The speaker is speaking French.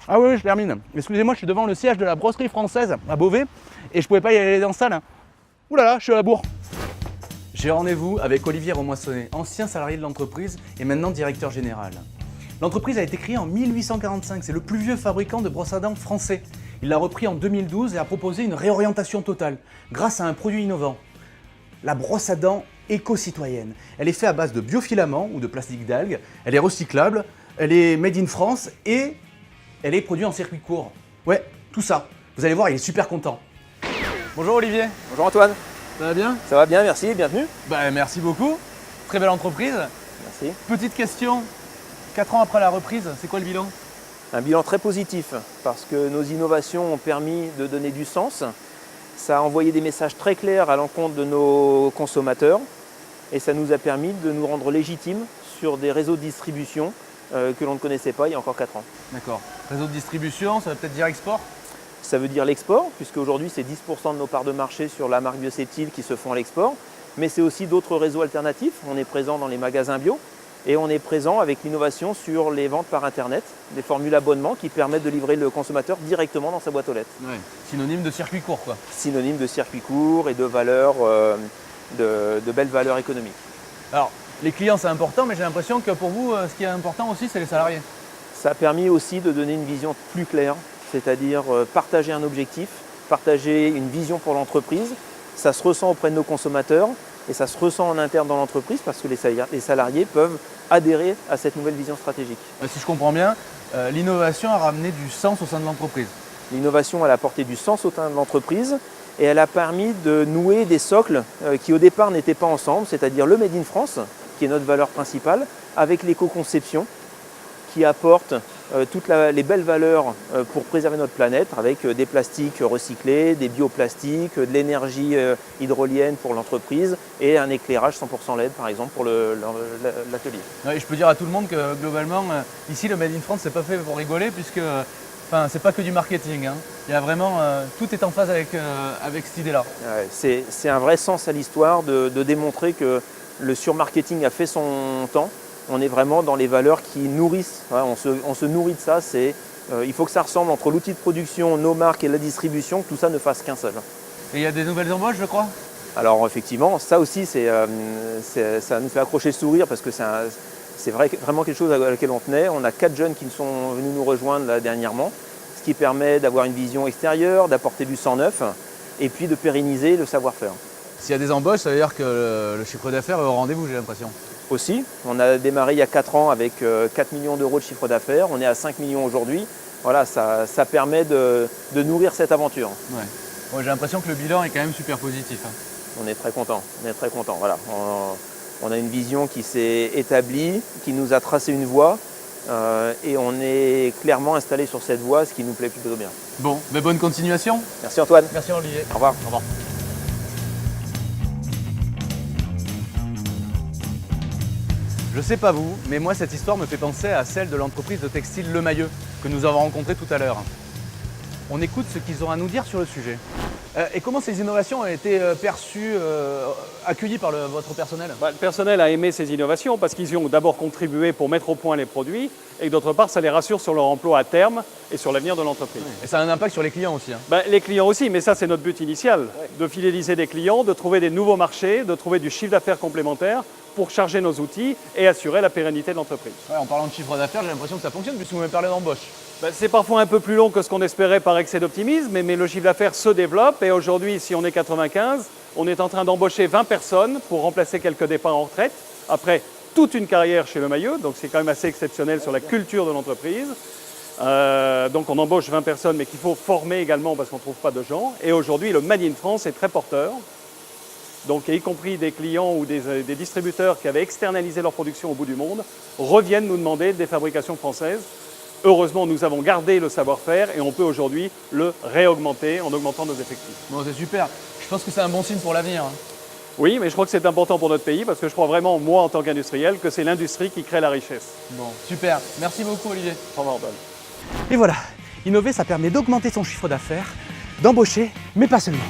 Ah oui, je termine. Excusez-moi, je suis devant le siège de la brosserie française à Beauvais et je pouvais pas y aller dans salle. Ouh là là, je suis à la bourre. J'ai rendez-vous avec Olivier Remoissonnet, ancien salarié de l'entreprise et maintenant directeur général. L'entreprise a été créée en 1845, c'est le plus vieux fabricant de brosses à dents français. Il l'a repris en 2012 et a proposé une réorientation totale grâce à un produit innovant. La brosse à dents éco-citoyenne. Elle est faite à base de biofilaments ou de plastique d'algues, elle est recyclable, elle est made in France et elle est produite en circuit court. Ouais, tout ça. Vous allez voir, il est super content. Bonjour Olivier. Bonjour Antoine. Ça va bien? Ça va bien, merci, bienvenue. Merci beaucoup. Très belle entreprise. Merci. Petite question, 4 ans après la reprise, c'est quoi le bilan? Un bilan très positif parce que nos innovations ont permis de donner du sens. Ça a envoyé des messages très clairs à l'encontre de nos consommateurs et ça nous a permis de nous rendre légitimes sur des réseaux de distribution que l'on ne connaissait pas il y a encore 4 ans. D'accord. Réseau de distribution, ça veut peut-être dire export? Ça veut dire l'export, puisque aujourd'hui c'est 10% de nos parts de marché sur la marque Bioseptile qui se font à l'export, mais c'est aussi d'autres réseaux alternatifs. On est présent dans les magasins bio et on est présent avec l'innovation sur les ventes par internet, des formules abonnement qui permettent de livrer le consommateur directement dans sa boîte aux lettres. Ouais. Synonyme de circuit court quoi. Synonyme de circuit court et de valeurs, de belles valeurs économiques. Alors, les clients c'est important, mais j'ai l'impression que pour vous, ce qui est important aussi, c'est les salariés. Ça a permis aussi de donner une vision plus claire, c'est-à-dire partager un objectif, partager une vision pour l'entreprise. Ça se ressent auprès de nos consommateurs et ça se ressent en interne dans l'entreprise parce que les salariés peuvent adhérer à cette nouvelle vision stratégique. Si je comprends bien, l'innovation a ramené du sens au sein de l'entreprise. L'innovation, elle a apporté du sens au sein de l'entreprise et elle a permis de nouer des socles qui au départ n'étaient pas ensemble, c'est-à-dire le Made in France, qui est notre valeur principale, avec l'éco-conception, qui apporte toutes les belles valeurs pour préserver notre planète avec des plastiques recyclés, des bioplastiques, de l'énergie hydrolienne pour l'entreprise et un éclairage 100% LED par exemple pour l'atelier. Ouais, je peux dire à tout le monde que globalement, ici le Made in France c'est pas fait pour rigoler puisque c'est pas que du marketing. Hein. Il y a vraiment, tout est en phase avec cette idée-là. Ouais, c'est un vrai sens à l'histoire de démontrer que le surmarketing a fait son temps. On est vraiment dans les valeurs qui nourrissent, on se nourrit de ça, il faut que ça ressemble entre l'outil de production, nos marques et la distribution, que tout ça ne fasse qu'un seul. Et il y a des nouvelles embauches je crois? Alors effectivement, ça aussi ça nous fait accrocher le sourire parce que c'est vraiment quelque chose à laquelle on tenait. On a 4 jeunes qui sont venus nous rejoindre là, dernièrement, ce qui permet d'avoir une vision extérieure, d'apporter du sang neuf et puis de pérenniser le savoir-faire. S'il y a des embauches, ça veut dire que le chiffre d'affaires est au rendez-vous j'ai l'impression. Aussi. On a démarré il y a 4 ans avec 4 millions d'euros de chiffre d'affaires. On est à 5 millions aujourd'hui. Voilà, ça permet de nourrir cette aventure. Ouais. Ouais, j'ai l'impression que le bilan est quand même super positif. Hein. On est très content. Voilà. On a une vision qui s'est établie, qui nous a tracé une voie et on est clairement installé sur cette voie, ce qui nous plaît plutôt bien. Bon, mais bonne continuation. Merci Antoine. Merci Olivier. Au revoir. Au revoir. Je sais pas vous, mais moi cette histoire me fait penser à celle de l'entreprise de textile Le Mailleux que nous avons rencontrée tout à l'heure. On écoute ce qu'ils ont à nous dire sur le sujet. Et comment ces innovations ont été perçues, accueillies par votre personnel? Le personnel a aimé ces innovations parce qu'ils y ont d'abord contribué pour mettre au point les produits et d'autre part, ça les rassure sur leur emploi à terme et sur l'avenir de l'entreprise. Et ça a un impact sur les clients aussi. Hein. Les clients aussi, mais ça c'est notre but initial, de fidéliser des clients, de trouver des nouveaux marchés, de trouver du chiffre d'affaires complémentaire pour charger nos outils et assurer la pérennité de l'entreprise. Ouais, en parlant de chiffre d'affaires, j'ai l'impression que ça fonctionne puisque vous m'avez parlé d'embauche. C'est parfois un peu plus long que ce qu'on espérait par excès d'optimisme, mais le chiffre d'affaires se développe et aujourd'hui, si on est 95, on est en train d'embaucher 20 personnes pour remplacer quelques départs en retraite après toute une carrière chez Le Mailleux, donc c'est quand même assez exceptionnel sur la culture de l'entreprise. Donc on embauche 20 personnes, mais qu'il faut former également parce qu'on ne trouve pas de gens. Et aujourd'hui, le Made in France est très porteur. Donc, y compris des clients ou des distributeurs qui avaient externalisé leur production au bout du monde, reviennent nous demander des fabrications françaises. Heureusement, nous avons gardé le savoir-faire et on peut aujourd'hui le réaugmenter en augmentant nos effectifs. Bon, c'est super. Je pense que c'est un bon signe pour l'avenir. Hein. Oui, mais je crois que c'est important pour notre pays parce que je crois vraiment, moi en tant qu'industriel, que c'est l'industrie qui crée la richesse. Bon, super. Merci beaucoup Olivier. Au revoir, Antoine. Et voilà, innover ça permet d'augmenter son chiffre d'affaires, d'embaucher, mais pas seulement.